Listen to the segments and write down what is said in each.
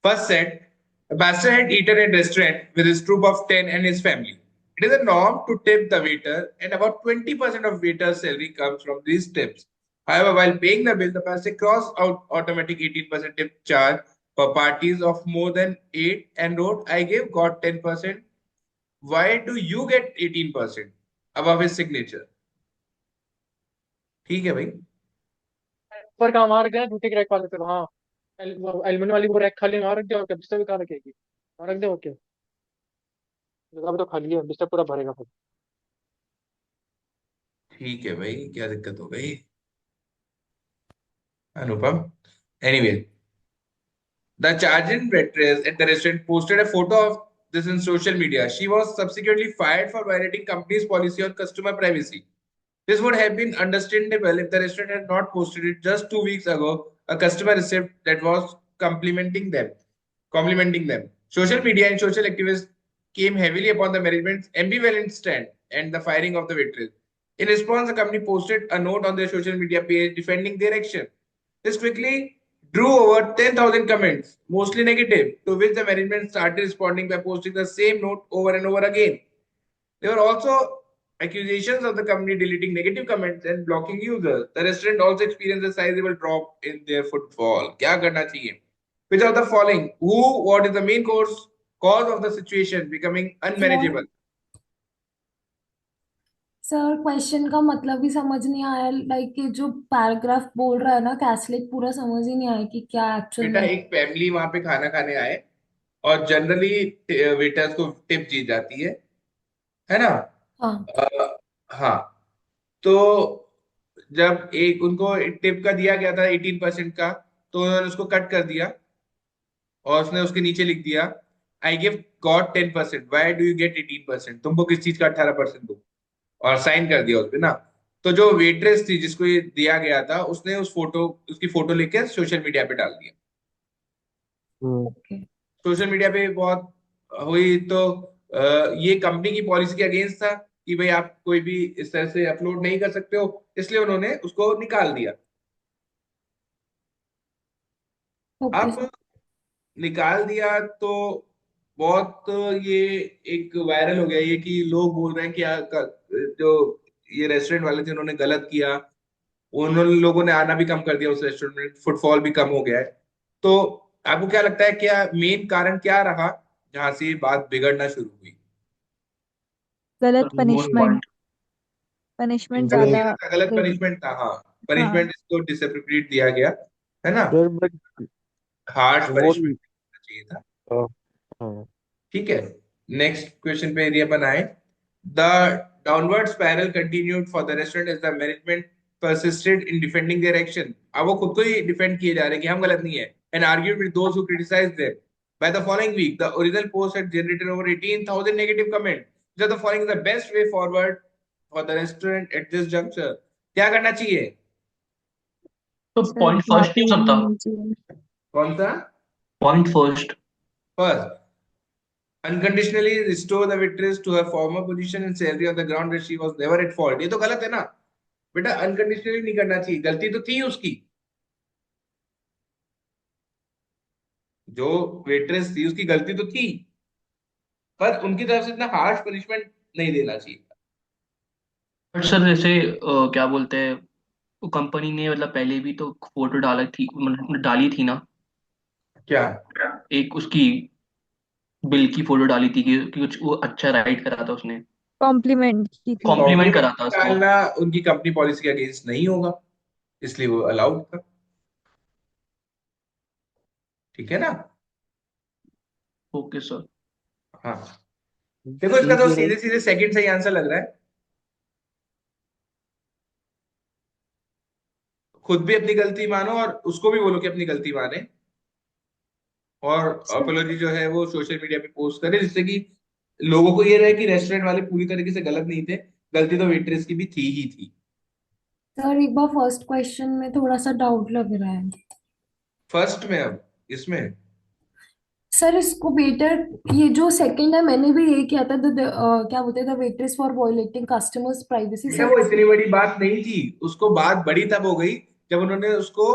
First set, a master had eaten at a restaurant with his troop of 10 and his family. It is a norm to tip the waiter, and about 20% of waiter's salary comes from these tips. However, while paying the bill, the master crossed out automatic 18% tip charge for parties of more than 8 and wrote, I gave God 10%. Why do you get 18% above his signature? ठीक है भाई. पर कहाँ वहां रख गया duty के rack वाले पे, हाँ। एल्यूमिनियम वाली वो रैक खाली वहां रख दिया, और क्या बिस्तर भी कहाँ रखेगी? वहां रख दे, ओके। जगह भी तो खाली है, बिस्तर पूरा भरेगा फिर। ठीक है भाई, क्या दिक्कत हो गई अनुपम? Anyway, the charging waitress at the restaurant posted a photo of this in social media. She was subsequently fired for violating company's policy on customer privacy. This would have been understandable if the restaurant had not posted it just 2 weeks ago. A customer receipt that was complimenting them. Complimenting them. Social media and social activists came heavily upon the management's ambivalent stand and the firing of the waitress. In response, the company posted a note on their social media page defending their action. This quickly drew over 10,000 comments, mostly negative, to which the management started responding by posting the same note over and over again. There were also accusations of the company deleting negative comments and blocking users. The restaurant also experienced a sizable drop in their footfall. क्या करना चाहिए? Which of the following? Who? What is the main cause of the situation becoming sir unmanageable? Sir question का मतलब ही समझ नहीं आया, like ये जो पैराग्राफ बोल रहा है ना कैथलिक, पूरा समझ ही नहीं आया कि क्या एक्चुअल बेटा, में। एक फैमिली वहां पे खाना खाने आए और जनरली वेटर्स को टिप दी जाती है ना? हाँ। हाँ. तो जब एक उनको टिप का दिया गया था 18% का, तो उन्होंने उसको कट कर दिया और उसने उसके नीचे लिख दिया, I give got 10%, why do you get 18%, तुमको किस चीज का 18% दो, और साइन कर दिया उस पे ना. तो जो वेट्रेस थी जिसको ये दिया गया था, उसने उसकी फोटो लेके सोशल मीडिया पे डाल दिया. ओके। सोशल मीडिया पे बहुत हुई तो ये कंपनी की पॉलिसी के अगेंस्ट था कि भाई आप कोई भी इस तरह से अपलोड नहीं कर सकते हो, इसलिए उन्होंने उसको निकाल दिया. ओके अब निकाल दिया तो बहुत ये एक वायरल हो गया ये कि लोग बोल रहे हैं कि जो ये रेस्टोरेंट वाले थे उन्होंने गलत किया. उन्होंने लोगों ने आना भी कम कर दिया उस रेस्टोरेंट में, फुटफॉल भी कम हो गया है. तो आपको क्या लगता है, क्या मेन कारण क्या रहा जहां से ये बात बिगड़ना शुरू हुई? गलत सर मोर पनिशमेंट। पॉइंट। पनिशमेंट गलत ज्यादा। किया था, गलत फिर पनिशमेंट था. हाँ, हाँ। पनिशमेंट इसको डिसएप्रोप्रिएट दिया गया है ना. सर बट हार्श वो पनिशमेंट चाहिए था. हाँ, हाँ। ठीक है. नेक्स्ट क्वेश्चन पे यदि अपन आए, the downward spiral continued for the restaurant as the management persisted in defending their action. अब वो खुद को ही डिफेंड किए जा रहे हैं कि हम गलत नहीं है, and argued with those who criticized them. By the following week, the original post had generated over 18,000 negative comments. So the following is the best way forward for the restaurant at this juncture. क्या करना चाहिए? तो sir point first माफी नहीं हो सकता? मांगनी चाहिए। कौन सा? Point first. First, unconditionally restore the waitress to her former position and salary on the ground where she was never at fault. ये तो गलत है ना बेटा, अनकंडीशनली नहीं करना चाहिए, गलती तो थी उसकी. जो वेट्रेस थी उसकी गलती तो थी, पर उनकी तरफ से इतना हार्श पनिशमेंट नहीं देना चाहिए. बट सर जैसे क्या बोलते हैं, कंपनी ने मतलब पहले भी तो फोटो डाला थी, मतलब डाली थी ना। क्या? एक उसकी बिल की फोटो डाली थी कि कुछ वो अच्छा राइड करा था उसने, कॉम्प्लीमेंट की थी। कॉम्प्लीमेंट करा कॉम्प्लीमेंट था उसको। डालना उनकी कंपनी पॉलिसी के अगेंस्ट नहीं होगा, इसलिए वो अलाउड था. ठीक है ना? Okay sir. हाँ. देखो, इसका ये तो कह रहे सीधे सीधे सेकंड सही आंसर लग रहा है. खुद भी अपनी गलती मानो और उसको भी बोलो कि अपनी गलती माने, और सर अपोलॉजी जो है वो सोशल मीडिया पे पोस्ट करे, जिससे कि लोगों को ये रहे कि रेस्टोरेंट वाले पूरी तरीके से गलत नहीं थे, गलती तो वेट्रेस की भी थी ही थी. सर एक बार फर्स्ट क्वेश्चन में थोड़ा सा डाउट लग रहा है। फर्स्ट में, अब इसमें सर इसको वेटर, ये जो सेकंड है मैंने भी यही किया था, क्या बोलते हैं, the waiters for violating customers privacy बेटा, सर। वो इतनी बड़ी बात नहीं थी. उसको बात बड़ी तब हो गई जब उन्होंने उसको,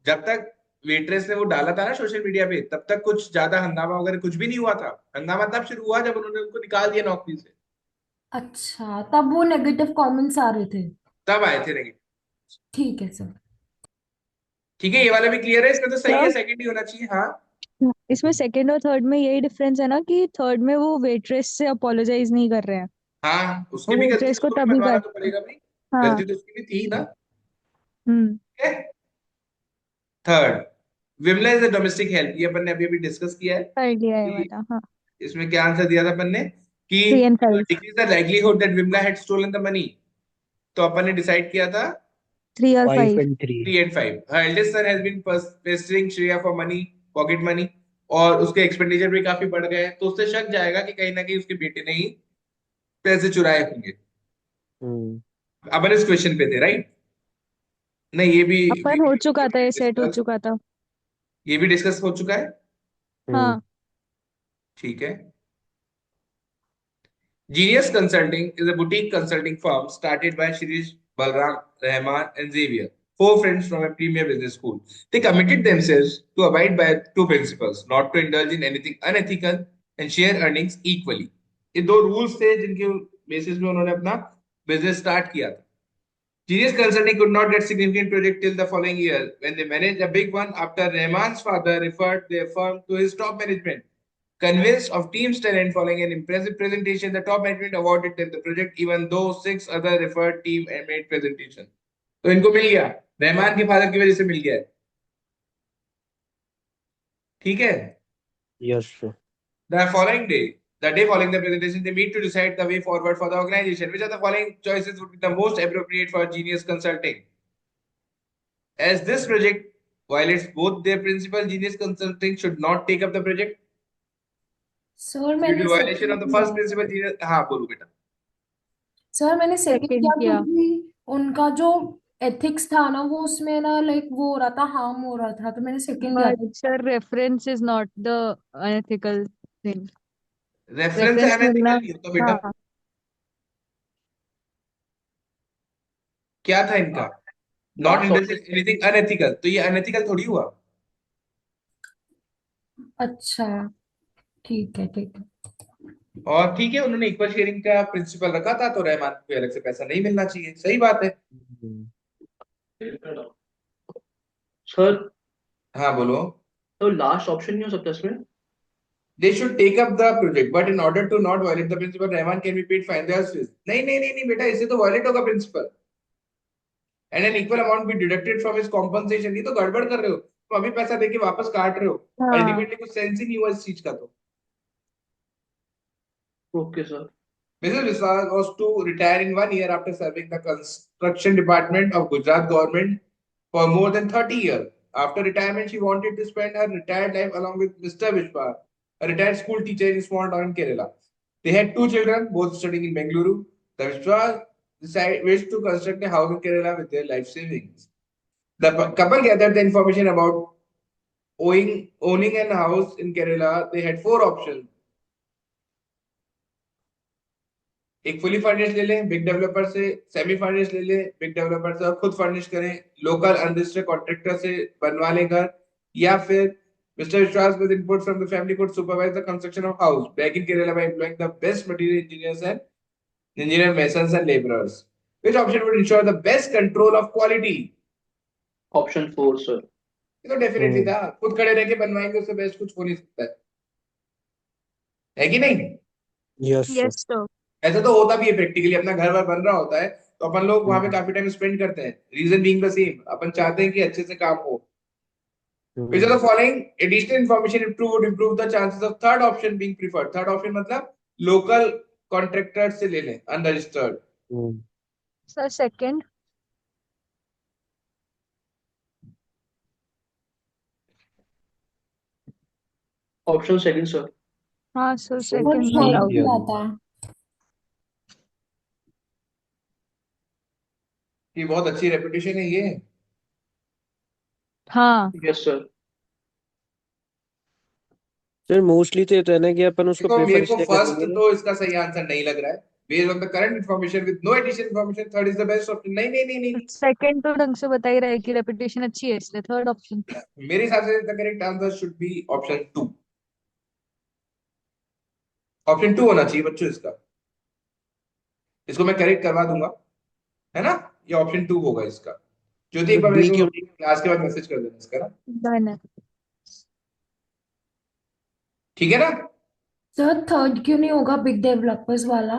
जब तक वेट्रेस ने वो डाला था ना सोशल मीडिया पे, तब तक कुछ ज्यादा हंगामा वगैरह कुछ भी नहीं हुआ था। हंगामा तब शुरू हुआ जब उन्होंने उनको निकाल दिया नौकरी से। अच्छा, तब वो नेगेटिव कमेंट्स आ रहे थे। तब आए थे नेगेटिव। ठीक है सर। ठीक है, ये वाला भी क्लियर है, इसमें तो सही है, सर सेकंड ही होना चाहिए। हाँ। इसमें सेकंड और थर्ड में यही डिफरेंस है ना कि थर्ड में वो वेट्रेस से अपोलोजाइज नहीं कर रहे हैं। हाँ, उसकी वो भी गलती है, वेट्रेस को उसको भी तभी मनवाना कर। तो पड़ेगा भाई। हाँ। गलती तो उसकी भी थी ना। हम्म। ठीक है। Third, Vimala is a domestic help, ये अपन ने अभी अभी डिस्कस किया है कर लिया ये कि वाला, हाँ। इसमें क्या आंसर दिया था अपन ने कि 3 and 5। Decrease the livelihood that Vimala had stolen the money. तो अपन ने डिसाइड किया था 3 और 5। 5 and 3. 3 and 5। Her eldest son has been pestering Shreya for money, pocket money, और उसके एक्सपेंडिचर भी काफी बढ़ गए हैं, तो उससे शक जाएगा कि कहीं ना कहीं उसके बेटे ने ही पैसे चुराए होंगे। हम्म. अपन इस क्वेश्चन पे थे, राइट? नहीं, ये भी अपन हो चुका था, ये सेट हो डिस्कस, चुका था। ये भी डिस्कस हो चुका है। हम्म. हाँ। ठीक है। Genius Consulting is a boutique consulting firm started by Shirish, Balram, Rahman, and Xavier, four friends from a premier business school. They committed themselves to abide by two principles: not to indulge in anything unethical and share earnings equally. ये दो rules थे जिनके basis में उन्होंने अपना business start किया था। Genius Consulting could not get significant project till the following year when they managed a big one after Rahman's father referred their firm to his top management. Convinced of team's talent following an impressive presentation, the top management awarded them the project even though six other referred team and made presentation. तो इनको मिल गया, रहमान के father की वजह से मिल गया है। ठीक है। Yes, sir. The day following the presentation, they meet to decide the way forward for the organization. Which of the following choices would be the most appropriate for Genius Consulting? As this project violates both their principal, Genius Consulting should not take up the project. Sir Due मैंने to violation second of the first किया। principle, Genius, हाँ बोलो बेटा। Sir मैंने second second किया किया। क्योंकि उनका जो एथिक्स था ना, वो उसमें ना लाइक वो हो रहा था, हार्म हो रहा था, तो मैंने सेकंड किया था। But sir reference is not the unethical thing. Reference reference unethical मिलना। नहीं होता बेटा। हाँ। क्या था इनका? Not Last indulge option. In anything unethical, तो ये अनएथिकल थोड़ी हुआ। अच्छा, ठीक है ठीक है। और ठीक है, उन्होंने इक्वल शेयरिंग का प्रिंसिपल रखा था, तो रहमान को अलग से पैसा नहीं मिलना चाहिए, सही बात है। Hmm. सर, हाँ बोलो। तो लास्ट ऑप्शन नहीं हो सकता इसमें? They should take up the project but in order to not violate the principle Rahman can be paid fine their fees. नहीं नहीं नहीं नहीं बेटा, इससे तो वायलेट होगा principle. And an equal amount be deducted from his compensation. ये तो गड़बड़ कर रहे हो, तुम अभी पैसा देके वापस काट रहे हो। हाँ। अल्टीमेटली कुछ सेंस ही नहीं हुआ इस चीज का। तो okay sir. Mrs. Viswal was to retire in 1 year after serving the construction department of Gujarat government for more than 30 years. After retirement, she wanted to spend her retired life along with Mr. Vishwa, a retired school teacher in a small town in Kerala. They had two children, both studying in Bengaluru. The Vishwa wished to construct a house in Kerala with their life savings. The couple gathered the information about owning a house in Kerala. They had four options. एक fully furnished ले लें big developer से, semi furnished ले लें big developer से और खुद furnish करें, लोकल अनरजिस्टर्ड कॉन्ट्रैक्टर से बनवा लें घर, या फिर mister Vishwas with input from the family could supervise the construction of house back in Kerala by employing the best material engineers and engineer masons and labourers. Which option would ensure the best control of quality? Option 4 sir. ये तो definitely Hmm. था, खुद खड़े रह के बनवाएंगे, उससे best कुछ हो नहीं सकता है कि नहीं? Yes, sir. Yes sir. ऐसा तो होता भी है प्रैक्टिकली, अपना घर वर बन रहा होता है तो अपन लोग वहां पे Hmm. काफी टाइम स्पेंड करते हैं, रीजन बीइंग द सेम, अपन चाहते हैं कि अच्छे से काम हो। Which of Hmm. the following additional information improve would improve the chances of third option being preferred? Third option मतलब लोकल कॉन्ट्रैक्टर से ले लें unregistered. Hmm. Sir second. Option second sir. हाँ sir sir second, no second doubt. Yeah. किया था। ये बहुत अच्छी रेपुटेशन है ये। हाँ। Yes sir. सर मोस्टली तो ये तो है ना कि अपन उसको देखो मेरे प्रेफर को इसलिए फर्स्ट करेंगे। तो इसका सही आंसर नहीं लग रहा है, based on the current information with no additional information, third is the best option. नहीं नहीं नहीं नहीं सेकंड तो ढंग से बता ही रहा है कि रेपुटेशन अच्छी है, इसलिए थर्ड ऑप्शन। मेरे हिसाब से the correct answer should be option 2. Option 2 होना चाहिए बच्चों इसका। इसको मैं करेक्ट करवा दूंगा, है ना? ये ऑप्शन 2 होगा इसका। ज्योति एक बार बी मेरे को क्यों? क्लास के बाद मैसेज कर देना इसका ना, डन है। ठीक है ना? सर थर्ड क्यों नहीं होगा बिग डेवलपर्स वाला?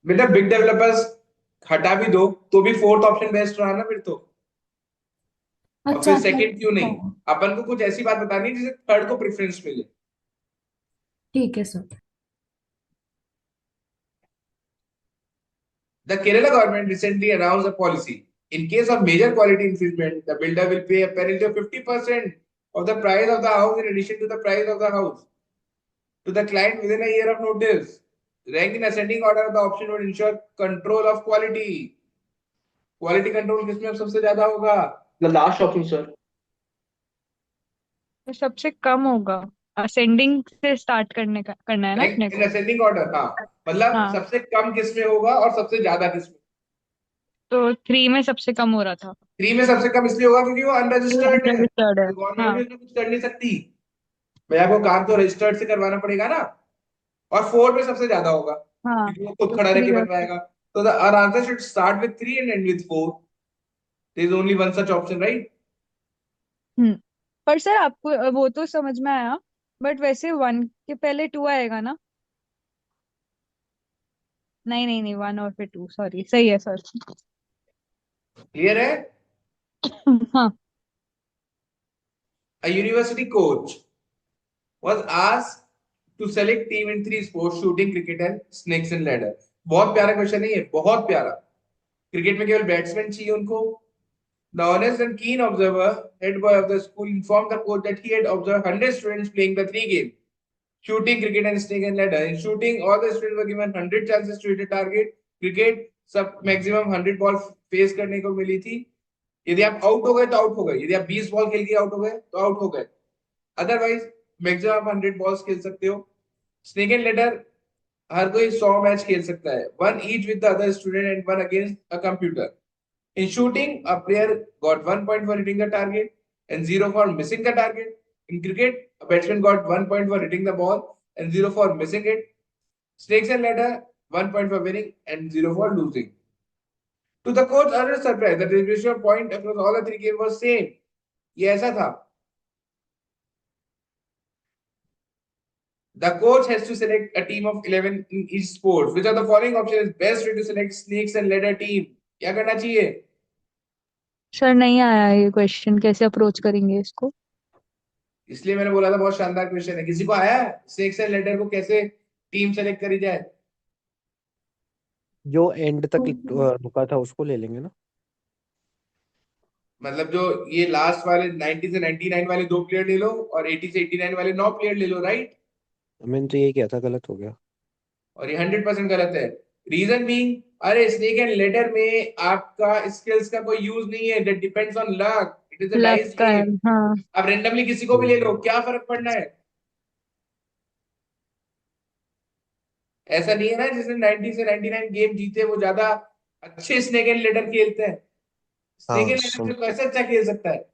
बेटा बिग डेवलपर्स हटा भी दो तो भी फोर्थ ऑप्शन बेस्ट रहा ना फिर तो। और अच्छा फिर सेकंड क्यों नहीं? हाँ, अपन को कुछ ऐसी बात बतानी है जिससे थर्ड को प्रेफरेंस मिले। ठीक है sir. The Kerala government recently announced a policy. In case of major quality infringement, the builder will pay a penalty of 50% of the price of the house in addition to the price of the house to the client within a year of notice. Ranked in ascending order, the option would ensure control of quality. Quality control किसमें अब सबसे ज्यादा होगा? The last option, sir. तो सबसे कम होगा, ascending से start करना है ना अपने Ranked in को। ascending order, हाँ। मतलब हाँ, सबसे कम किसमें होगा और सबसे ज्यादा किसमें? तो 3 में सबसे कम हो रहा था। 3 में सबसे कम इसलिए होगा क्योंकि वो अनरजिस्टर्ड है, रजिस्टर्ड है। तो गवर्नमेंट हाँ। भी उसमें कुछ कर नहीं सकती। भैया को काम तो रजिस्टर्ड से करवाना पड़ेगा ना। और 4 में सबसे ज्यादा होगा हाँ, क्योंकि वो खुद तो खड़ा रह 3 के रख। बनवाएगा। तो the our answer should start with 3 and end with 4। There is only one such option, right? Hmm. पर सर आपको वो तो समझ में आया, बट वैसे 1 के पहले 2 आएगा ना? नहीं नहीं नहीं, 1 और फिर 2, सॉरी, सही है सर। क्लियर है? हाँ। A university coach was asked to select team in 3 sports: shooting, cricket and snakes and ladder. बहुत प्यारा क्वेश्चन है ये, बहुत प्यारा। क्रिकेट में केवल बैट्समैन चाहिए उनको। The honest and keen observer, head boy of the school, informed the coach that he had observed 100 students playing the 3 games: shooting, cricket, and snake and ladder. In shooting, all the students were given 100 chances to hit a target. Cricket, सब maximum 100 ball face करने को मिली थी। यदि आप out हो गए तो out हो गए, यदि आप 20 बॉल खेल के आउट हो गए तो आउट हो गए, अदरवाइज मैक्सिमम आप 100 बॉल्स खेल सकते हो। स्नेक एंड लेडर हर कोई 100 मैच खेल सकता है, one each with the other student and one against a computer. In shooting, a player got 1 point for hitting the target and 0 for missing the target. In cricket, a batsman got 1 point for hitting the ball and 0 for missing it. Snakes and ladder, 1 point for winning and 0 for losing. To the coach, utter surprise, the distribution of point across all the 3 games was same. ये ऐसा था। The coach has to select a team of 11 in each sport. Which of the following option is best way to select snakes and ladder team? क्या करना चाहिए? Sir नहीं आया ये question, कैसे अप्रोच करेंगे इसको? इसलिए मैंने बोला था बहुत शानदार क्वेश्चन है। किसी को आया है स्नेक्स एंड लेडर को कैसे टीम सेलेक्ट करी जाए? जो एंड तक रुका था उसको ले लेंगे ना। मतलब जो ये लास्ट वाले 90 से 99 वाले 2 प्लेयर ले लो और 80 से 89 वाले 9 प्लेयर ले लो, राइट? मैंने तो यही किया था, गलत हो गया। और ये 100% गलत है। रीजन बीइंग, अरे स्नेक एंड लेडर में आपका स्किल्स का कोई यूज नहीं है, that depends on luck, it is a luck dice का है। गेम। हाँ। अब रेंडमली किसी को भी ले लो, क्या फर्क पड़ना है? ऐसा नहीं है ना जिसने 90 से 99 गेम जीते वो ज्यादा अच्छे स्नेक एंड लेडर खेलते हैं। स्नेक हाँ एंड लेडर से कैसे अच्छा खेल सकता है?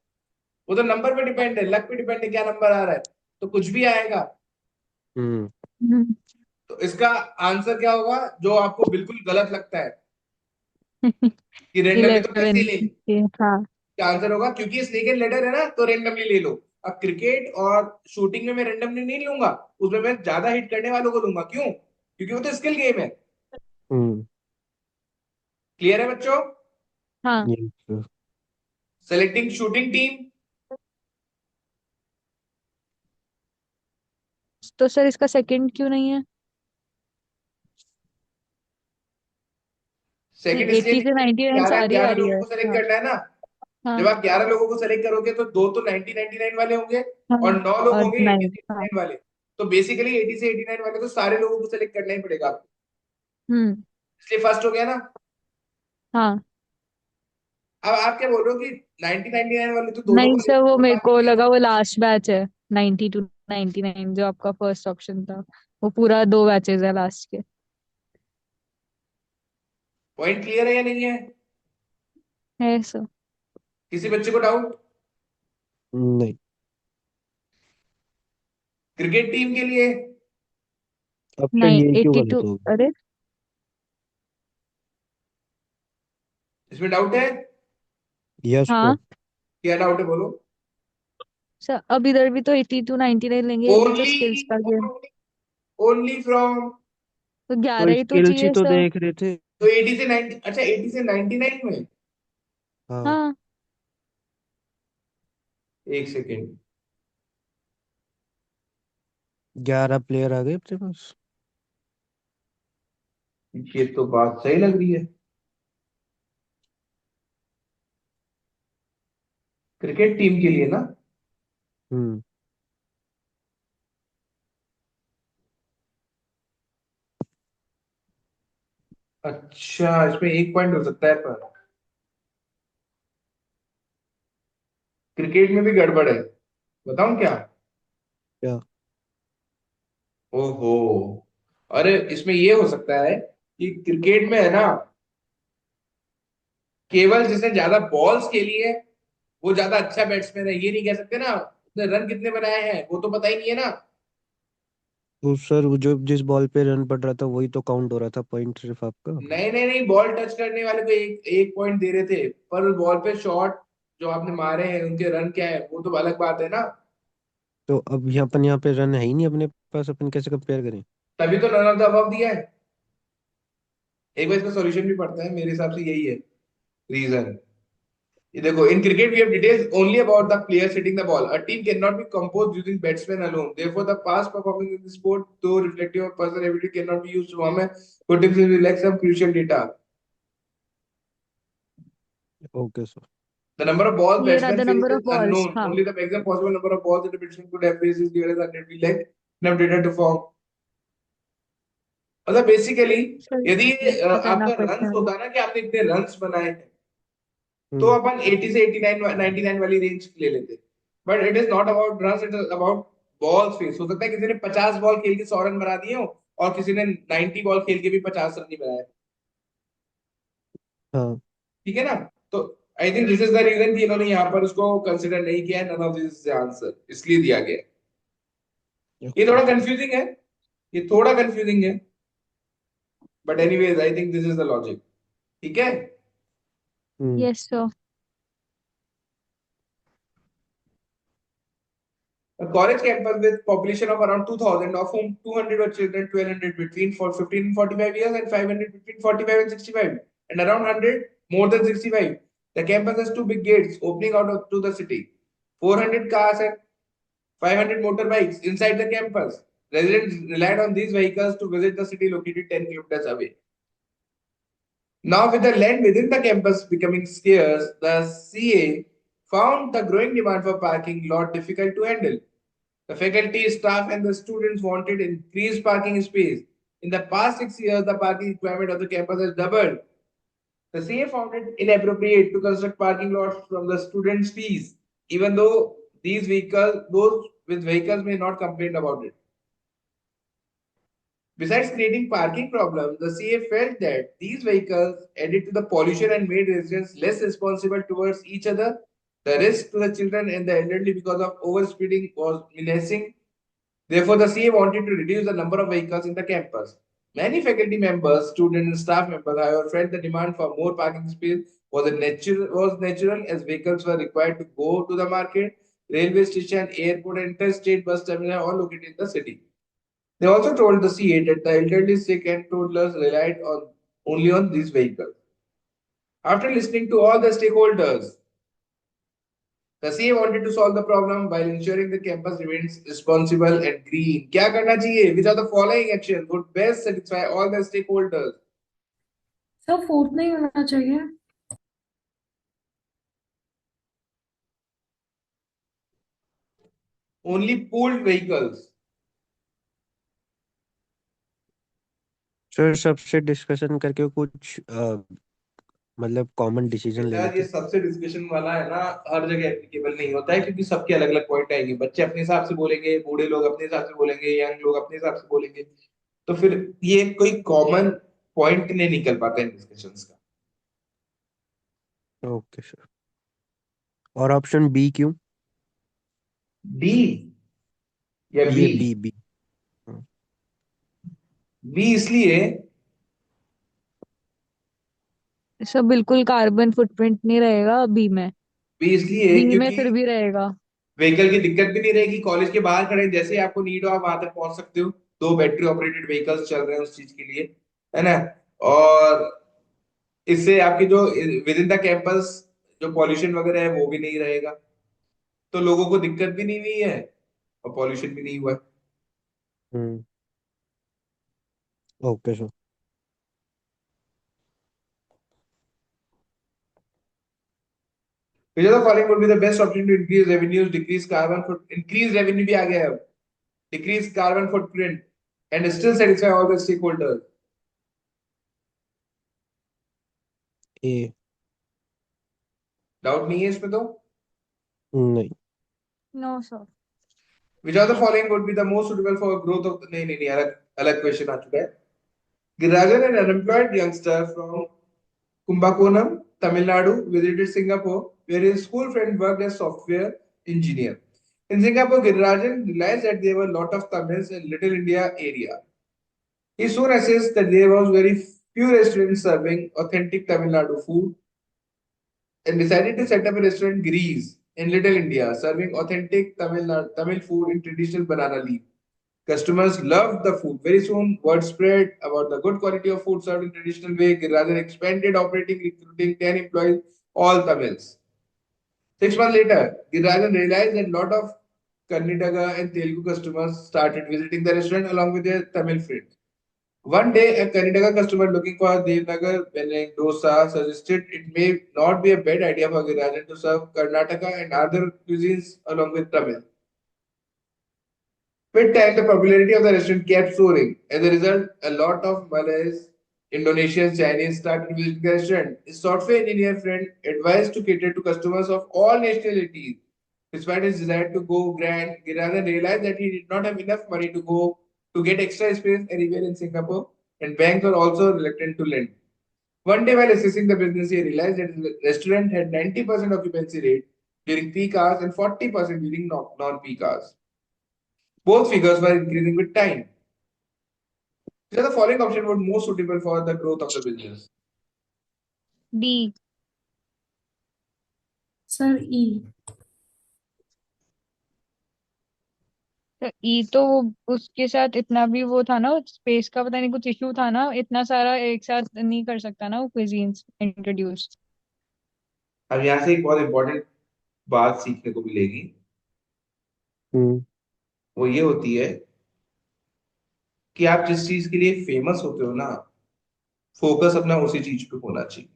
वो तो नंबर पे डिपेंड है, लक पे डिपेंड है, क्या नंबर आ रहा है, तो कुछ भी आएगा। हम्म हम्म। तो इसका आंसर क्या होगा जो आपको बिल्कुल गलत लगता है कि रेंडमली तो कैसे 11 ही ले ली? हाँ। क्या आंसर होगा? क्योंकि स्नेक एंड लेडर है ना तो रेंडमली ले लो। अब क्रिकेट और शूटिंग में मैं रेंडमली नहीं लूंगा, उसमें मैं ज्यादा हिट करने वालों को लूंगा। क्यों? क्योंकि वो तो स्किल गेम है। हम्म क्लियर है बच्चों? हाँ, yes, सेलेक्टिंग शूटिंग टीम। तो सर इसका सेकंड क्यों नहीं है? कि सेकंड इसलिए 80 से नहीं है, 99 ग्यारह सारी आ 11 रही लोगों है। को सेलेक्ट हाँ। करना है ना। हाँ। जब आप 11 लोगों को सेलेक्ट करोगे तो 2 तो 90 99 वाले होंगे हाँ, और 9 लोग और होंगे 80 9। से हाँ। 89 वाले। तो बेसिकली 80 से 89 वाले तो सारे लोगों को सेलेक्ट करना ही पड़ेगा आपको, हम्म। इसलिए फर्स्ट हो गया ना। हाँ। अब आप क्या बोल रहे हो कि 90 99 वाले तो दोनों नहीं को ले सर, वो लो, मेरे बाकी को नहीं लगा लो। वो लास्ट बैच है, 90 to 99 जो आपका फर्स्ट ऑप्शन था, वो पूरा 2 बैचेस है लास्ट के। पॉइंट क्लियर है या नहीं है? है सर। किसी बच्चे को डाउट? नहीं। क्रिकेट टीम के लिए ऑप्शन नहीं, ये क्यों 82। गलत हो गया? अरे इसमें डाउट है? यस हाँ सर। क्या डाउट है बोलो? सर, अब इधर भी तो 82 99 लेंगे, ये भी तो ओनली स्किल्स का गेम। ओनली फ्रॉम, तो तो 11 ही तो स्किल्स ही चाहिए तो सर। देख रहे थे। तो 80 से 90, अच्छा 80 से 99 में। हाँ। हाँ। एक सेकेंड, 11 प्लेयर आ गए अपने पास। ये तो बात सही लग रही है। क्रिकेट टीम के लिए ना? हम्म। अच्छा, इसमें एक पॉइंट हो सकता है, पर क्रिकेट में भी गड़बड़ है। बताऊं क्या? क्या? ओहो, अरे इसमें ये हो सकता है कि क्रिकेट में है ना, केवल जिसने ज्यादा बॉल्स खेली है वो ज्यादा अच्छा बैट्समैन है, ये नहीं कह सकते ना उसने रन कितने बनाए हैं, वो तो पता ही नहीं है ना। तो सर वो जो जिस बॉल पे रन पड़ रहा था वही तो काउंट हो रहा था, पॉइंट सिर्फ आपका। नहीं नहीं नहीं, बॉल टच करने वाले को एक एक पॉइंट दे रहे थे, पर बॉल पे शॉट जो आपने मारे हैं उनके रन क्या है वो तो अलग बात है ना। तो अब यहाँ पे रन है ही नहीं अपने पास, अपन कैसे कंपेयर करें? तभी तो नन ऑफ द अबव दिया है। एक बार इसका सॉल्यूशन भी पढ़ते हैं, मेरे हिसाब से यही है रीजन। ये देखो, in cricket we have details only about the player hitting the ball. A team cannot be composed using batsmen alone. Therefore, the past performance in the sport, though reflective of personal ability, cannot be used to form a good team to relax some crucial data. Okay sir. The number of balls ये रहा the batsmen faced number is of balls. unknown. हाँ Only the maximum possible number of balls that a batsman could have faced is given as 100 we lack enough data to form. मतलब basically sir, यदि आपका खतरनाक runs question. होता है ना कि आपने इतने रन्स बनाए हैं, तो हम्म। अपन 80 से 89 99 वाली रेंज ले लेते। But it is not about runs, it is about balls face. हो सकता है किसी ने 50 बॉल खेल के 100 रन बना दिए हो, और किसी ने 90 बॉल खेल के भी 50 रन नहीं बनाए। हाँ। ठीक है ना? तो I think this is the reason कि इन्होंने यहाँ पर उसको कंसिडर नहीं किया, नन ऑफ दिस आंसर इसलिए दिया गया। ये ओके थोड़ा सर। कंफ्यूजिंग है, ये थोड़ा कंफ्यूजिंग है, but anyways I think this is the logic. ठीक है। Hmm. Yes sir. A college campus with population of around 2000, of whom 200 were children, 1200 between for 15 and 45 years, and 500 between 45 and 65, and around 100 more than 65. The campus has two big gates opening out to the city, 400 cars and 500 motorbikes inside the campus. Residents relied on these vehicles to visit the city located 10 kilometers away. Now, with the land within the campus becoming scarce, the CA found the growing demand for parking lot difficult to handle. The faculty, staff, and the students wanted increased parking space. In the past 6 years, the parking requirement of the campus has doubled. The CA found it inappropriate to construct parking lots from the students' fees, even though those with vehicles may not complain about it. Besides creating parking problems, the CA felt that these vehicles added to the pollution and made residents less responsible towards each other. The risk to the children and the elderly because of overspeeding was menacing. Therefore, the CA wanted to reduce the number of vehicles in the campus. Many faculty members, students, and staff members, however, felt the demand for more parking space was natural as vehicles were required to go to the market, railway station, airport, and interstate bus terminal all located in the city. They also told the CA that the elderly, sick, and toddlers relied only on these vehicles. After listening to all the stakeholders, the CA wanted to solve the problem while ensuring the campus remains responsible and green. क्या करना चाहिए? Which are the following actions would best satisfy all the stakeholders? Sir fourth नहीं होना चाहिए? Only pooled vehicles. Sir सबसे discussion करके कुछ मतलब कॉमन डिसीजन ले बेटा ये लेते। सबसे डिस्कशन वाला है ना, हर जगह एप्लीकेबल नहीं होता है, क्योंकि सबके अलग अलग पॉइंट आएंगे। बच्चे अपने हिसाब से बोलेंगे, बूढ़े लोग अपने हिसाब से बोलेंगे, यंग लोग अपने हिसाब से बोलेंगे। तो फिर ये कोई कॉमन पॉइंट नहीं निकल पाता इन डिस्कशंस का। Okay sir. और ऑप्शन बी क्यों? डी या बी? ये बी बी। हाँ। बी इसलिए सब बिल्कुल कार्बन फुटप्रिंट नहीं रहेगा बी में। बी इसलिए बी में क्योंकि फिर भी रहेगा। व्हीकल की दिक्कत भी नहीं रहेगी, कॉलेज के बाहर खड़े जैसे ही आपको नीड हो आप वहां तक पहुंच सकते हो, 2 बैटरी ऑपरेटेड व्हीकल्स चल रहे हैं उस चीज के लिए, है ना। और इससे आपकी जो विद इन द कैंपस जो पॉल्यूशन वगैरह है वो भी नहीं रहेगा, तो लोगों को दिक्कत भी नहीं हुई है और पॉल्यूशन भी नहीं हुआ है। Hmm. Okay sir. Which of the following would be the best option to increase revenues, decrease carbon foot, increase revenue भी आ गया है अब, decrease carbon footprint and still satisfy all the stakeholders? A. Doubt नहीं है इसमें तो। नहीं। No sir. Which of the following would be the most suitable for growth of नहीं नहीं नहीं, अलग अलग क्वेश्चन आ चुका है। Girajan, an unemployed youngster from Kumbakonam, Tamil Nadu, visited Singapore, where his school friend worked as software engineer. In Singapore, Girajan realized that there were a lot of Tamils in Little India area. He soon assessed that there was very few restaurants serving authentic Tamil Nadu food and decided to set up a restaurant Grease in Little India, serving authentic Tamil food in traditional banana leaf. Customers loved the food. Very soon, word spread about the good quality of food served in traditional way. Girajan expanded operating, recruiting 10 employees, all Tamils. 6 months later, Girajan realized that a lot of Karnataka and Telugu customers started visiting the restaurant along with their Tamil friends. One day, a Karnataka customer looking for Devnagar Beneng dosa suggested it may not be a bad idea for Girajan to serve Karnataka and other cuisines along with Tamil. With time, the popularity of the restaurant kept soaring. As a result, a lot of Malays, Indonesians, Chinese started visiting the restaurant. His software engineer friend advised to cater to customers of all nationalities. Despite his desire to go grand, Girajan realized that he did not have enough money to get extra space anywhere in Singapore, and banks were also reluctant to lend. One day, while assessing the business, he realized that the restaurant had 90% occupancy rate during peak hours and 40% during non-peak hours. Both figures were increasing with time. So the following option would most suitable for the growth of the business. D. Sir E. तो E तो उसके साथ इतना भी वो था ना, space का पता नहीं कुछ इशू था ना, इतना सारा एक साथ नहीं कर सकता ना वो क्विजीन्स इंट्रोड्यूस। अब यहाँ से एक बहुत इंपॉर्टेंट बात सीखने को मिलेगी, हम्म। वो ये होती है कि आप जिस चीज के लिए फेमस होते हो ना, फोकस अपना उसी चीज पे होना चाहिए।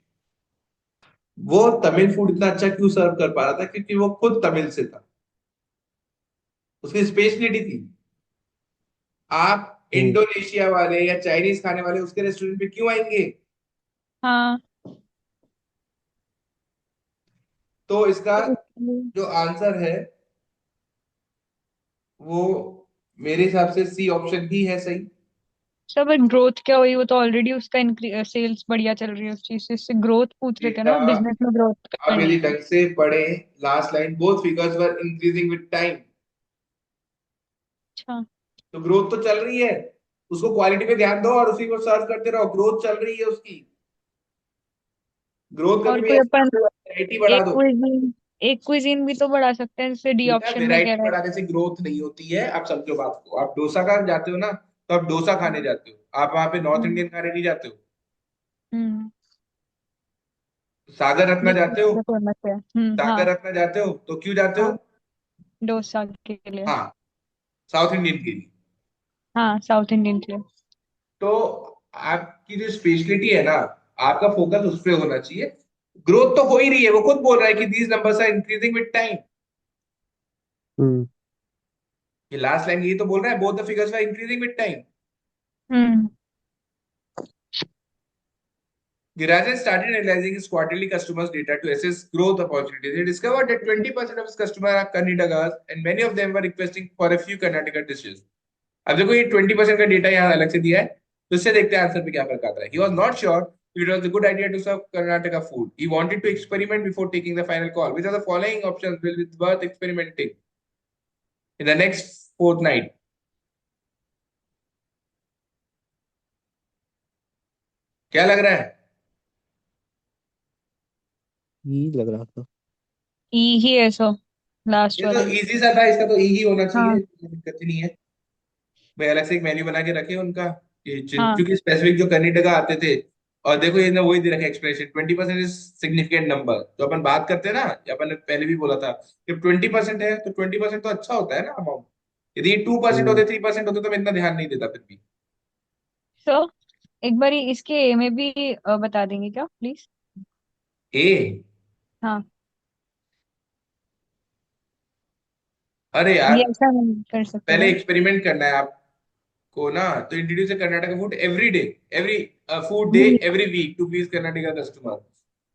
वो तमिल फूड इतना अच्छा क्यों सर्व कर पा रहा था? क्योंकि वो खुद तमिल से था, उसकी स्पेशलिटी थी। आप हम्म। इंडोनेशिया वाले या चाइनीज खाने वाले उसके रेस्टोरेंट पे क्यों आएंगे? हाँ। तो इसका तो इसलिए जो आंसर है वो मेरे हिसाब से सी ऑप्शन ही है सही। सब ग्रोथ क्या हुई, वो तो ऑलरेडी उसका सेल्स बढ़िया चल रही है उस चीज से, इससे ग्रोथ पूछ रहे थे बेटा ना, बिजनेस में ग्रोथ अब करनी यदि है। ढंग से पढ़े, last line both figures were increasing with time, अच्छा। तो ग्रोथ तो चल रही है। उसको क्वालिटी पे ध्यान दो और उसी को सर्व करते रहो, ग्रोथ चल रही है उसकी। ग्रोथ कभी और भी कोई ऐसी अपन वैरायटी बढ़ा एक दो। क्विजीन एक क्विजीन भी तो बढ़ा सकते हैं, जैसे डी बेटा ऑप्शन में कह वैरायटी रहे हैं। बढ़ाने से ग्रोथ नहीं होती है, आप समझो बात को। आप डोसा का जाते हो ना, तो आप डोसा खाने जाते हो, आप वहां पे नॉर्थ हम्म। इंडियन खाने नहीं जाते हो। हम्म। सागर रत्ना ये जाते हो, फेमस है। सागर हाँ। रत्ना जाते हो तो क्यों जाते हो? हाँ, डोसा के लिए। हाँ, साउथ इंडियन के लिए। हाँ, साउथ इंडियन के लिए। तो आपकी जो स्पेशलिटी है ना, आपका फोकस उस पर होना चाहिए। ग्रोथ तो हो ही रही है, वो खुद बोल रहा है कि these numbers are increasing with time. Hmm. ये लास्ट लाइन ये तो बोल रहा है, both the figures are increasing with time. Hmm. Girajan started analyzing his quarterly customers data to assess growth opportunities. He discovered that 20% of his customers are Karnatakas and many of them were requesting for a few Karnataka dishes. अब देखो ये 20% का data यहाँ अलग से दिया है, तो इससे देखते हैं आंसर पे क्या फर्क आता है. He was not sure if it was a good idea to serve Karnataka food. He wanted to experiment before taking the final call. Which are the following options will be worth experimenting in the next fortnight? क्या लग रहा है? ही लग रहा था। ई ही है so last ये तो वाला। इजी सा था, इसका तो ई ही होना चाहिए, हाँ कोई दिक्कत ही नहीं है भाई. अलग से एक मेन्यू बना के रखे उनका, ये हाँ क्योंकि स्पेसिफिक जो कर्नाटका आते थे. और देखो ये ना वही दे रखा एक्सप्रेशन 20% इज सिग्निफिकेंट नंबर, जो अपन बात करते हैं ना, ये अपन ने पहले भी बोला था कि 20% है तो 20% तो अच्छा होता है ना अमाउंट. यदि 2% हम्म। होते 3% होते तो मैं इतना ध्यान नहीं देता फिर भी. सो एक बारी इसके ए में भी बता देंगे क्या प्लीज? ए, हाँ, अरे यार, ये ऐसा नहीं कर सकते पहले राइट? एक्सपेरिमेंट करना है आपको ना, तो introduce Karnataka food every day, every food day every week to please Karnataka customer.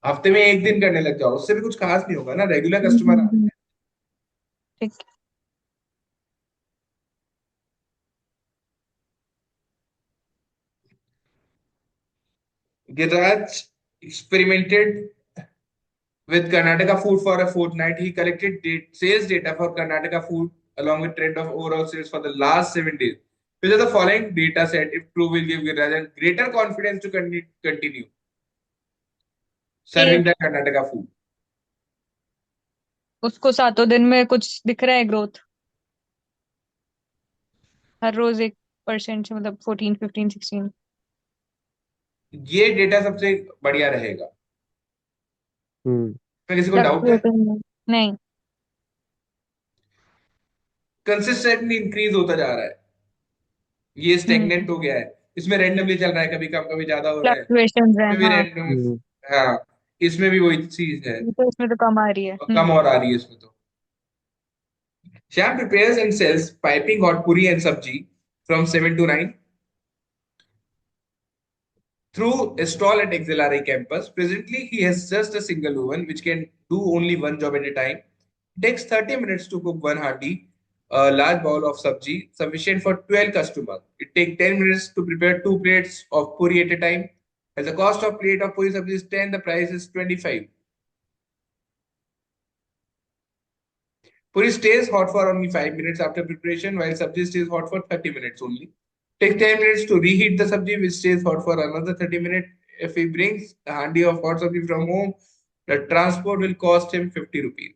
हफ्ते में एक दिन करने लग जाओ, उससे भी कुछ खास नहीं होगा ना, रेगुलर कस्टमर. ठीक। Giriraj experimented with Karnataka food for a fortnight. He collected sales data for Karnataka food along with trend of overall sales for the last 7 days. Which are the following data set, if true, will give Giriraj greater confidence to continue A, serving the Karnataka food? उसको 7 दिन में कुछ दिख रहा है growth? हर रोज 1% से मतलब 14 15 16? ये डेटा सबसे बढ़िया रहेगा. हम्म। इसमें किसी को डाउट है? फ्लक्चुएटिंग नहीं। कंसिस्टेंटली इंक्रीज होता जा रहा है, ये स्टेगनेंट हो गया है. इसमें रैंडमली चल रहा है, कभी कम कभी ज्यादा हो रहा है, फ्लक्चुएशंस है इसमें भी हाँ। रैंडम. हम्म। हाँ, इसमें भी वही चीज है, ये तो इसमें तो कम आ रही है। और कम और आ रही है इसमें तो. Shyam prepares and sells piping hot puri and sabji from 7 to 9 through a stall at XLRI campus. Presently, he has just a single oven which can do only one job at a time. It takes 30 minutes to cook one handi, a large bowl of sabji, sufficient for 12 customers. It takes 10 minutes to prepare 2 plates of puri at a time. As the cost of plate of puri sabji is 10, the price is 25. Puri stays hot for only 5 minutes after preparation, while sabji stays hot for 30 minutes only. Take 10 minutes to reheat the sabji, which stays hot for another 30 minutes. If he brings a handi of hot sabji from home, the transport will cost him 50 rupees.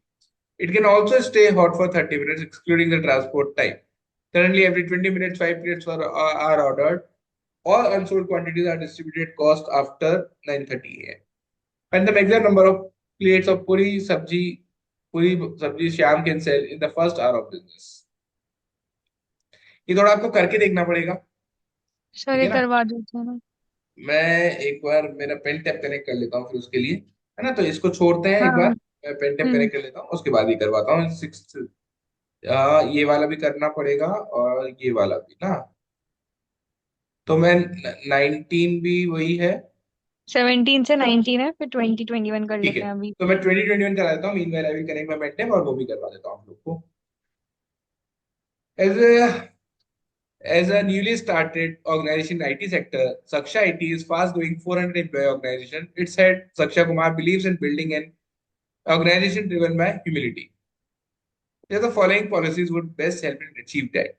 It can also stay hot for 30 minutes, excluding the transport time. Currently, every 20 minutes, 5 plates are ordered. All unsold quantities are distributed cost after 9:30 a.m. And the maximum number of plates of puri sabji Shyam can sell in the first hour of business. ये थोड़ा आपको करके देखना पड़ेगा, sir ठीक ये है ना. करवा दीजिए ना। मैं एक बार मेरा पेन टैप कनेक्ट कर लेता हूँ फिर उसके लिए, है ना. तो इसको छोड़ते हैं एक बार, हाँ। मैं पेन टैप हम्म। कनेक्ट कर लेता हूँ, उसके बाद ही करवाता हूँ. सिक्स, ये वाला भी करना पड़ेगा और ये वाला भी ना. तो मैं 19 भी वही है. 17 से 19 है, फिर 20 21 कर ठीक है, लेते हैं अभी। तो मैं 2021 करा देता हूँ. Meanwhile I will connect my pen tab और वो भी करवा देता हूँ आप लोग को. As As a newly started organization in IT sector, Saksha IT is fast-growing 400 employee organization. Its head, Saksha Kumar, believes in building an organization driven by humility. Here the following policies would best help it achieve that.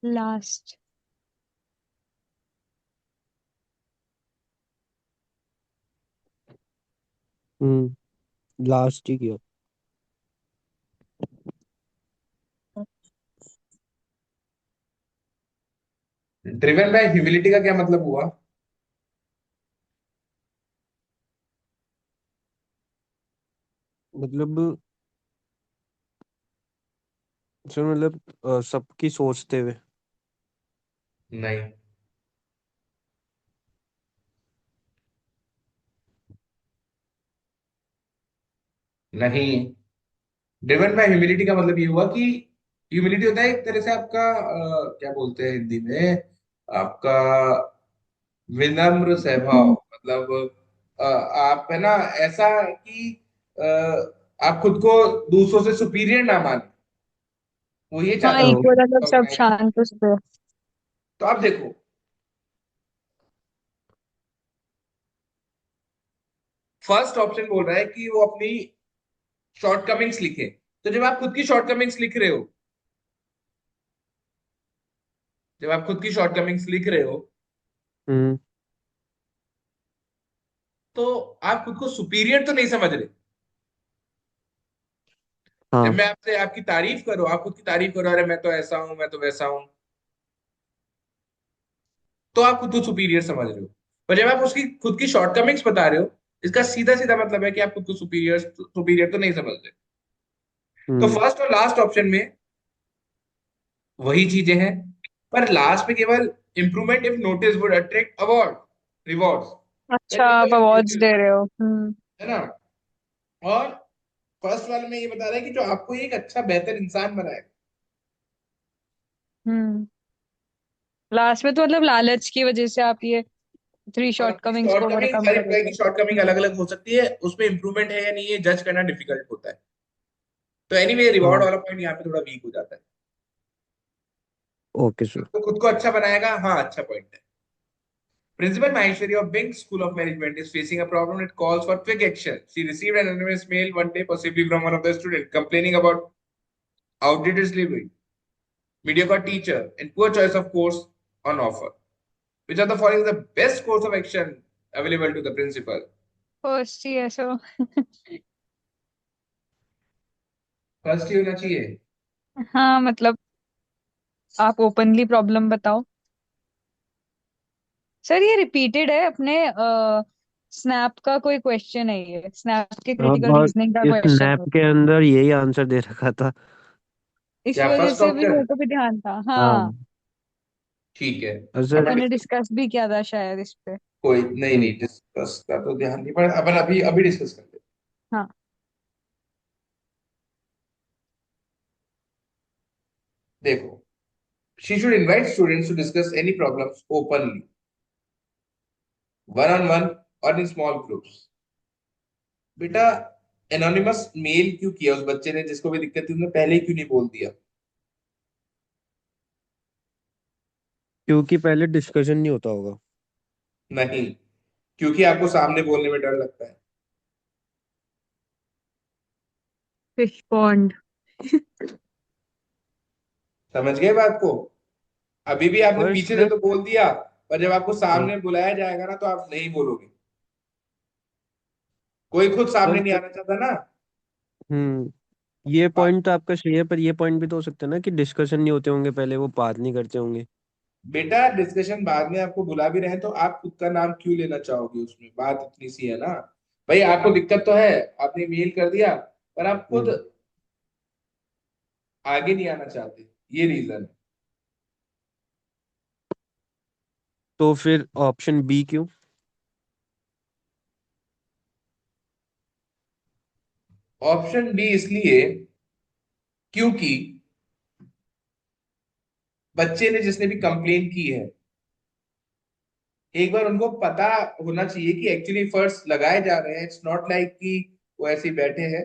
Last. Last ही किया। Driven by humility का क्या मतलब हुआ? मतलब sir मतलब सबकी सोचते हुए। नहीं, नहीं. ड्रिवन बाय ह्यूमिलिटी का मतलब ये हुआ कि ह्यूमिलिटी होता है एक तरह से आपका, क्या बोलते हैं हिंदी में, आपका विनम्र स्वभाव. मतलब आप है ना, ऐसा कि आप खुद को दूसरों से सुपीरियर ना माने. वो ये हाँ, चाहता था इक्वल कि अलग सब ऑर्गेनाइज। शांत उस पे। तो आप देखो, फर्स्ट ऑप्शन बोल रहा है कि वो अपनी शॉर्टकमिंग्स लिखे। तो जब आप खुद की शॉर्टकमिंग्स लिख रहे हो, जब आप खुद की शॉर्टकमिंग्स लिख रहे हो, हम्म। तो आप खुद को सुपीरियर तो नहीं समझ रहे। जब हाँ। मैं आपसे आपकी तारीफ करूं, आप खुद की तारीफ करो, अरे मैं तो ऐसा हूं, मैं तो वैसा हूं, तो आप खुद को सुपीरियर समझ रहे हो। पर जब आप उसकी खुद की शॉर्टकमिंग्स बता रहे हो, इसका सीधा सीधा मतलब है कि आप खुद को सुपीरियर सुपीरियर तो नहीं समझ रहे। तो हम्म। फर्स्ट और लास्ट ऑप्शन में वही चीजें हैं, पर लास्ट में केवल improvement if notice would attract award rewards, अच्छा, दैट आप पीपल इफ अवार्ड्स नोटिस, दे रहे हो। हम्म। है ना। और फर्स्ट वाले में ये बता रहा है कि जो आपको एक अच्छा बेहतर इंसान बनाएगा। हम्म। लास्ट में तो मतलब लालच की वजह से आप ये थ्री और शॉर्ट आपकी कमिंग्स को शॉर्टकमिंग, ओवरकम हर एम्प्लॉय की करोगे। शॉर्टकमिंग अलग अलग हो सकती है, उसमें इंप्रूवमेंट है या नहीं है जज करना डिफिकल्ट होता है। तो एनीवे रिवॉर्ड हाँ। वाला पॉइंट यहाँ पे थोड़ा वीक हो जाता है। Okay sir. आपको खुद को अच्छा बनाएगा, हाँ अच्छा पॉइंट है। Principal Maheshwari of Bing School of Management is facing a problem that calls for quick action. She received an anonymous mail one day, possibly from one of the students, complaining about outdated slavery, mediocre teacher, and poor choice of course on offer. Which of the following is the best course of action available to the principal? First ही ऐसा। First ही होना चाहिए। हाँ मतलब, आप openly problem बताओ। Sir ये रिपीटेड है अपने स्नैप का कोई क्वेश्चन है, ये स्नैप के हाँ, क्रिटिकल और रीजनिंग का इस क्वेश्चन नैप है। के अंदर यही आंसर दे रखा था। इस क्या वजह फर्स्ट से भी ऑप्शन? मेरे को भी ध्यान था। हाँ, हाँ। ठीक है। और सर, अपन मैंने डिस्कस भी किया था शायद इस पे। कोई नहीं, नहीं डिस्कस का तो ध्यान नहीं, पर अपन अभी अभी डिस्कस करते हैं। हाँ। देखो, she should invite students to discuss any problems openly, one on one or in small groups। बेटा, एनोनिमस मेल क्यों किया उस बच्चे ने जिसको भी दिक्कत थी, उसने पहले ही क्यों नहीं बोल दिया? क्योंकि पहले डिस्कशन नहीं होता होगा। नहीं, क्योंकि आपको सामने बोलने में डर लगता है। Fish pond. समझ गए बात को? अभी भी आपने फर्स्ट पीछे से में। तो बोल दिया, पर जब आपको हाँ। सामने बुलाया जाएगा ना, तो आप नहीं बोलोगे। कोई खुद सामने नहीं सर। आना चाहता ना। हम्म। ये पॉइंट तो आपका सही है, पर ये पॉइंट भी तो हो सकता है ना कि डिस्कशन नहीं होते होंगे पहले, वो बात नहीं करते होंगे। बेटा डिस्कशन बाद में आपको बुला भी रहे हैं, तो आप खुद का नाम क्यों लेना चाहोगे? उसमें बात इतनी सी है ना। भाई आपको दिक्कत तो है, आपने मेल कर दिया, पर आप खुद हम्म। आगे नहीं आना चाहते, ये रीजन है। तो फिर ऑप्शन बी क्यों? ऑप्शन बी इसलिए क्योंकि बच्चे ने जिसने भी कंप्लेन की है, एक बार उनको पता होना चाहिए कि एक्चुअली एफर्ट्स लगाए जा रहे हैं। इट्स नॉट लाइक कि वो ऐसे ही बैठे हैं।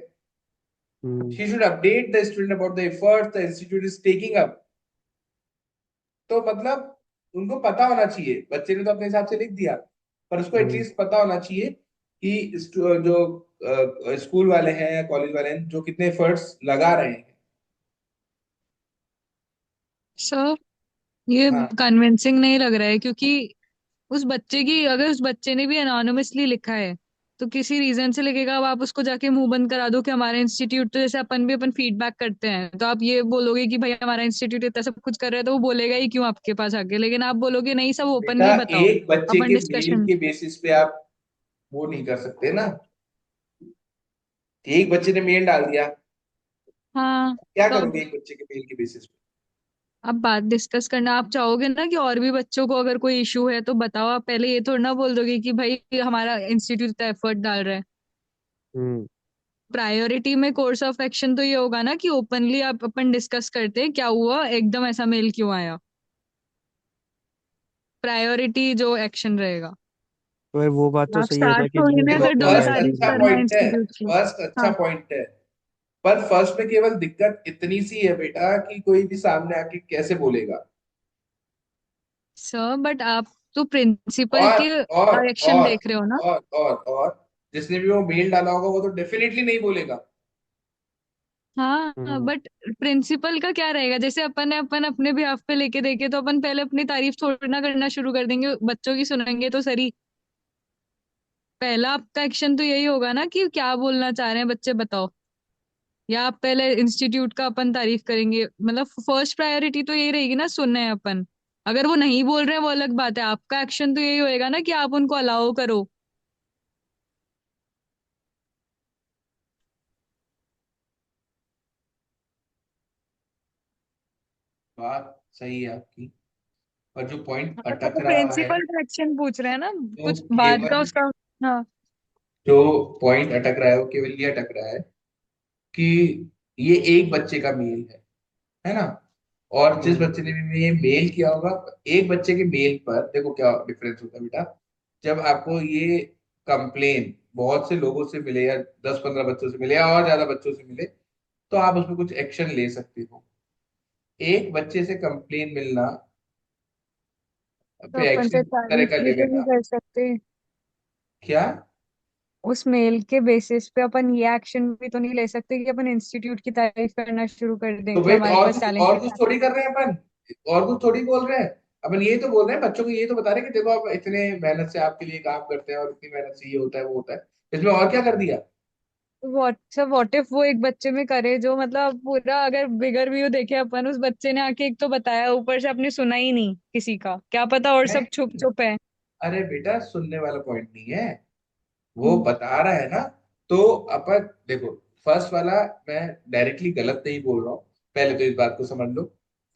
Hmm. She should update the student about the efforts the institute is taking up. तो मतलब उनको पता होना चाहिए, बच्चे ने तो अपने हिसाब से लिख दिया, पर उसको हम्म। एटलीस्ट पता होना चाहिए कि जो स्कूल वाले हैं या कॉलेज वाले हैं जो कितने एफर्ट्स लगा रहे हैं। सर ये हाँ कन्विंसिंग नहीं लग रहा है, क्योंकि उस बच्चे की, अगर उस बच्चे ने भी अनोनिमसली लिखा है तो किसी रीजन से लिखेगा। अब आप उसको जाके मुंह बंद करा दो कि हमारा इंस्टीट्यूट, तो जैसे अपन भी अपन फीडबैक करते हैं, तो आप ये बोलोगे कि भाई हमारा इंस्टीट्यूट इतना सब कुछ कर रहा है, तो वो बोलेगा ही क्यों आपके पास आके। लेकिन आप बोलोगे नहीं, सब बेटा, ओपनली बताओ, एक बच्चे अपन के मेल डिस्कशन। के बेसिस पे आप वो नहीं कर सकते ना। एक बच्चे ने मेल डाल दिया, हाँ, क्या तो अब करोगे एक बच्चे के मेल के बेसिस पे? आप बात डिस्कस करना, आप चाहोगे ना कि और भी बच्चों को अगर कोई इशू है तो बताओ। आप पहले ये थोड़ा ना बोल दोगे कि भाई हमारा इंस्टीट्यूट इतना एफर्ट डाल रहा है। हम्म। प्रायोरिटी में कोर्स ऑफ एक्शन तो ये होगा ना कि ओपनली आप अपन डिस्कस करते हैं क्या हुआ, एकदम ऐसा मेल क्यों आया। प्रायोरिटी जो एक्शन रहेगा। पर वो बात तो आप सही है ना स्टार्ट कि थोड़ी जो ना देखो कर बच्चा दोगे फर्स्ट वैसे ही तारीफ अच्छा बोले। करना पॉइंट है, इंस्टीट्यूट की। फर्स्ट अच्छा हाँ। पॉइंट है। पर फर्स्ट में केवल दिक्कत इतनी सी है बेटा कि कोई भी सामने आके कैसे बोलेगा। सर बट आप तो प्रिंसिपल और के और डायरेक्शन और देख रहे हो ना। और जिसने भी वो मेल डाला होगा वो तो डेफिनेटली नहीं बोलेगा। हाँ हम्म बट प्रिंसिपल का क्या रहेगा, जैसे अपन ने अपन अपने बिहाफ पे लेके देखे तो अपन पहले अपनी तारीफ थोड़ी ना करना शुरू कर देंगे, बच्चों की सुनेंगे तो सही। पहला आपका एक्शन तो यही होगा ना कि क्या बोलना चाह रहे हैं बच्चे बताओ, या आप पहले इंस्टीट्यूट का अपन तारीफ करेंगे, मतलब फर्स्ट प्रायोरिटी तो यही रहेगी ना, सुनना है अपन। अगर वो नहीं बोल रहे हैं वो अलग बात है, आपका एक्शन तो यही होएगा ना कि आप उनको अलाउ करो। बात सही है आपकी, पर जो पॉइंट हाँ, अटक तो रहा है, प्रिंसिपल का एक्शन पूछ रहे हैं ना, तो कुछ बाद का केवल उसका। हाँ। जो पॉइंट अटक रहा है वो केवल ये अटक रहा है कि ये एक बच्चे का मेल है ना। और जिस हम्म बच्चे ने भी ये मेल किया होगा, एक बच्चे के मेल पर देखो क्या डिफरेंस होता है बेटा। जब आपको ये कंप्लेन बहुत से लोगों से मिले या 10-15 बच्चों से मिले या और ज्यादा बच्चों से मिले, तो आप उसमें कुछ एक्शन ले सकते हो। एक बच्चे से कंप्लेन मिलना तो पे अपन एक्शन से किस तरह तारीफ का भी तो नहीं लेने का। कर सकते। क्या? उस मेल के बेसिस पे अपन ये एक्शन भी तो नहीं ले सकते कि अपन इंस्टीट्यूट की तारीफ करना शुरू कर दें तो कि भाई हमारे पास और टैलेंटेड। कुछ थोड़ी कर रहे हैं अपन, और कुछ थोड़ी बोल रहे हैं। अपन ये तो बोल रहे हैं बच्चों को, ये तो बता रहे हैं कि देखो आप इतने मेहनत से आपके लिए काम करते हैं और इतनी मेहनत से ये होता है वो होता है। इसमें और क्या कर दिया? व्हाट इफ वो एक बच्चे में करे जो मतलब पूरा, अगर बिगर व्यू देखे अपन, उस बच्चे ने आके एक तो बताया, ऊपर से आपने सुना ही नहीं किसी का, क्या पता और सब छुप नहीं, छुप है। अरे बेटा सुनने वाला पॉइंट नहीं है, वो हम्म। बता रहा है ना। तो अपन देखो, फर्स्ट वाला मैं डायरेक्टली गलत नहीं बोल रहा हूँ, पहले तो इस बात को समझ लो।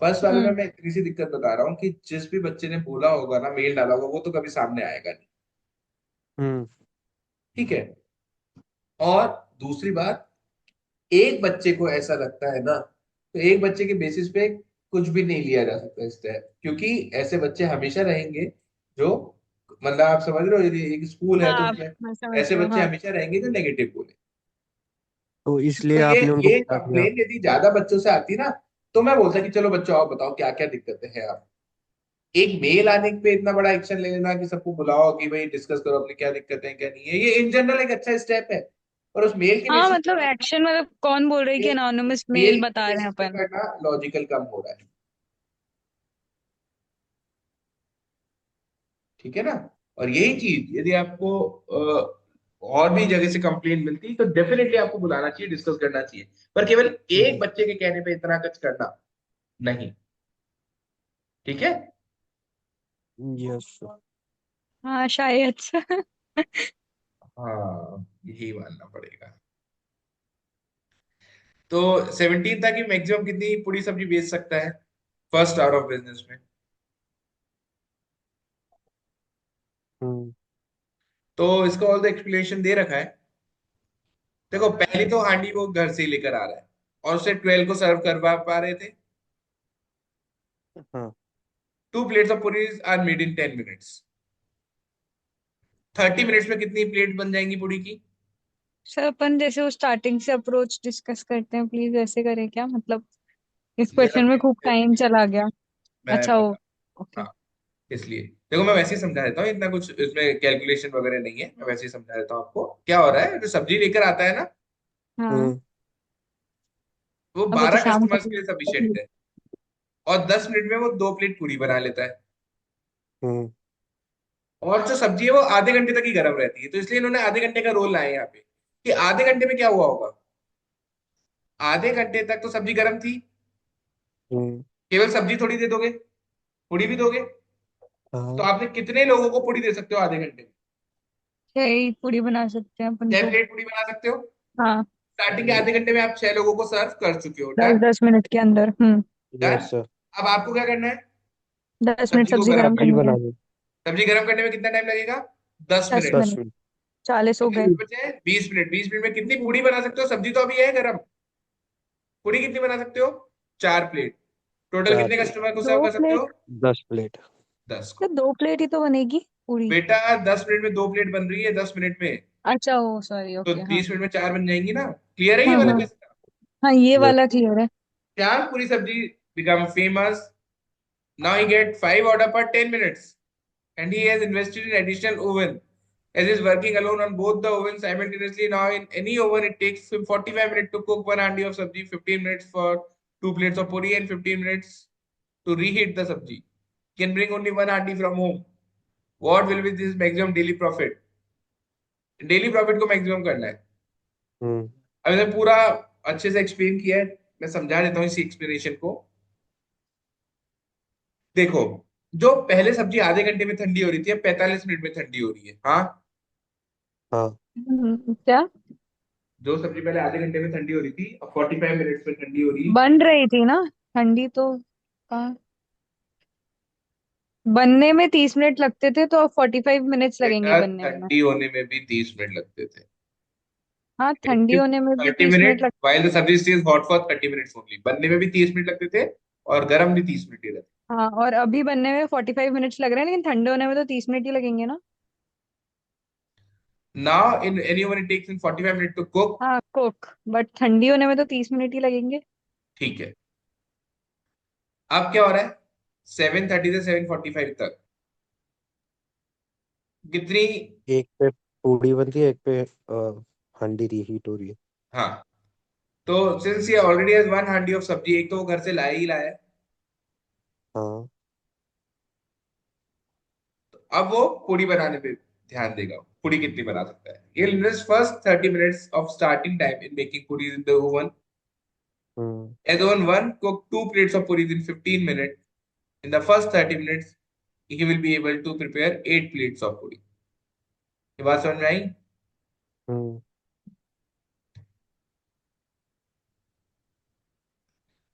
फर्स्ट वाले में हम्म। मैं इतनी सी दिक्कत बता रहा हूँ कि जिस भी बच्चे ने बोला होगा ना, मेल डाला होगा, वो तो कभी सामने आएगा नहीं। हम्म ठीक है। और दूसरी बात, एक बच्चे को ऐसा लगता है ना, तो एक बच्चे के बेसिस पे कुछ भी नहीं लिया जा सकता इस तरह, क्योंकि ऐसे बच्चे हमेशा रहेंगे जो, मतलब आप समझ रहे हो, यदि एक स्कूल है तो हाँ उसमें मैं समझ ऐसे रही हूँ, बच्चे हाँ। हमेशा रहेंगे जो नेगेटिव बोले। तो तो इसलिए ये आपने उनको ये बता दिया। कंप्लेन यदि ज्यादा बच्चों से आती ना, तो मैं बोलता कि चलो बच्चों आओ बताओ क्या क्या दिक्कतें हैं आप। एक मेल आने पे इतना बड़ा एक्शन ले लेना कि सबको बुलाओ कि भाई डिस्कस करो अपनी क्या दिक्कतें हैं क्या नहीं है, ये इन जनरल एक अच्छा स्टेप है। और उस मेल के हाँ बेसिस पे मतलब करना, एक्शन, मतलब कौन बोल रही है कि अनोनिमस मेल मेल के बता रहे हैं बेसिस पे अपन। करना लॉजिकल कम हो रहा है। ठीक है ना। और यही चीज यदि आपको और भी जगह से कंप्लेन मिलती तो डेफिनेटली आपको बुलाना चाहिए, डिस्कस करना चाहिए। पर केवल एक हम्म बच्चे के कहने पे इतना कुछ करना नहीं। ठीक है। यस। हाँ शायद से। हाँ यही मानना पड़ेगा। तो 17 था कि मैक्सिमम कितनी पूरी सब्जी बेच सकता है फर्स्ट आवर ऑफ बिजनेस में। हम्म तो इसका ऑल द एक्सप्लेनेशन दे रखा है। देखो पहली तो हांडी वो घर से ही लेकर आ रहा है और उसे 12 को सर्व करवा पा रहे थे। हाँ 2 plates of puris are made in 10 minutes। 30 minutes में कितनी प्लेट बन जाएंगी पूरी की? सर अपन जैसे वो स्टार्टिंग से अप्रोच डिस्कस करते हैं, प्लीज वैसे करें क्या, मतलब इस जरा क्वेश्चन में खूब टाइम बेसिकली चला गया। मैं अच्छा वो। बता, ओके। हाँ इसलिए देखो मैं वैसे ही समझा देता हूँ, इतना कुछ इसमें कैलकुलेशन वगैरह नहीं है, मैं वैसे ही समझा देता हूँ आपको क्या हो रहा है। जो सब्जी लेकर आता है ना, हाँ। हम्म वो अब वो तो 12 शाम को। कस्टमर्स के लिए सफिशिएंट है और 10 मिनट में वो 2 प्लेट पूरी बना लेता है। हम्म और जो सब्जी है वो आधे घंटे तक ही गर्म रहती है, तो इसलिए इन्होंने आधे घंटे का रोल लाया है यहाँ पे कि आधे घंटे में क्या हुआ होगा। आधे घंटे तक तो सब्जी गर्म थी, हम्म केवल सब्जी थोड़ी दे दोगे, पूड़ी भी दोगे। तो हाँ आपने कितने लोगों को पूड़ी दे सकते हो आधे घंटे में? छह ही पूरी बना सकते हैं अपन 6 तो। प्लेट पूड़ी बना सकते हो। हाँ। स्टार्टिंग के आधे घंटे में आप 6 लोगों को सर्व कर चुके हो। दस डन। 10 मिनट के अंदर। हम्म। डन। Yes sir. अब आपको क्या करना है? 10 मिनट सब्जी को सब्जी गर्म गर्म करना बिल करनी है। बना दो। है। सब्जी गर्म करने में कितना टाइम लगेगा? दस दस मिनट 10 मिनट मिनट। 40 तो हो गए। कितने बचे? 20 मिनट। 20 मिनट में कितनी पूड़ी बना सकते हो? सब्जी तो अभी है गर्म, पूड़ी कितनी बना सकते हो? 4 प्लेट। टोटल 4 कितने प्लेट। कस्टमर को सर्व दो कर सकते हो? Plate 10 plate. 10 तो को। 2 प्लेट ही तो बनेगी पूरी। बेटा 10 मिनट में 2 प्लेट बन रही है, 10 मिनट में। अच्छा ओ सॉरी, तो ओके हाँ। 20 मिनट में 4 बन जाएंगी ना। क्लियर है ये हाँ वाला हाँ। कैसे? हाँ ये Yes. वाला क्लियर है। Shyam Puri Sabji become famous. Now he get 5 order per 10 minutes. And he has invested in additional oven. As he's working alone on both the ovens simultaneously, now in any oven, it takes him 45 minutes to cook one handi of sabji, 15 minutes for 2 plates of puri, and 15 minutes to reheat the sabji. He can bring only one handi from home. What will be this maximum daily profit? Daily profit को maximum करना है। हम्म अब मैंने पूरा अच्छे से explain किया है, मैं समझा देता हूँ इसी एक्सप्लेनेशन को। देखो, जो पहले सब्जी आधे घंटे में ठंडी हो रही थी, अब 45 मिनट में ठंडी हो रही है। हाँ, हाँ क्या जो सब्जी पहले आधे घंटे में ठंडी हो रही थी, अब 45 मिनट्स में ठंडी हो रही है। बन रही थी ना ठंडी तो कहाँ, बनने में 30 मिनट लगते थे तो अब 45 मिनट्स लगेंगे बेटा, बनने में। ठंडी होने में भी 30 मिनट लगते थे। हाँ ठंडी होने में भी 30 तीस मिनट मिनट लग। while the सब्जी stays hot for 30 minutes only। बनने में भी 30 मिनट लगते थे और गर्म भी 30 मिनट ही रहते। हाँ और अभी बनने में 45 मिनट्स लग रहे हैं, लेकिन ठंडे होने में तो 30 मिनट ही लगेंगे ना। Now in any oven it takes in 45 minutes to cook। हाँ कुक, बट ठंडी होने में तो 30 मिनट ही लगेंगे। ठीक है, अब क्या हो रहा है? 7:30 से 7:45 तक कितनी? एक पे पूड़ी बनती है, एक पे हांडी रीहीट हो रही है। हाँ, तो सिंस ये ऑलरेडी हैज वन हांडी ऑफ सब्जी, एक तो वो घर से लाया ही लाया है, हाँ तो अब वो पूड़ी बनाने पे ध्यान देगा। पूड़ी कितनी बना सकता है? ये invest first 30 minutes of starting time in making puris in the oven। Hmm As oven 1 cook 2 plates of puris in 15 minutes, in the first 30 minutes he will be able to prepare 8 plates of puri। ये बात समझ में आई? हम्म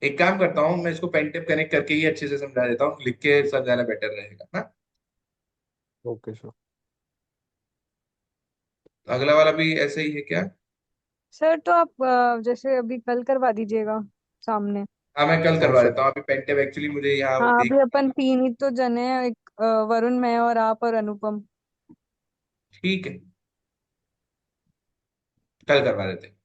एक काम करता हूँ, मैं इसको पेन टेप कनेक्ट करके ही अच्छे से समझा देता हूँ, लिख के समझाना बेटर रहेगा ना। Okay sir. अगला वाला भी ऐसे ही है क्या? सर तो आप जैसे अभी कल करवा दीजिएगा सामने। हाँ, मैं कल हाँ करवा सर। देता हूँ। अभी पेन टेप एक्चुअली मुझे यहाँ हाँ देख। अभी अपन तीन ही तो जने हैं, एक वरुण, मैं और आप और अनुपम। ठीक है, कल करवा देते हैं।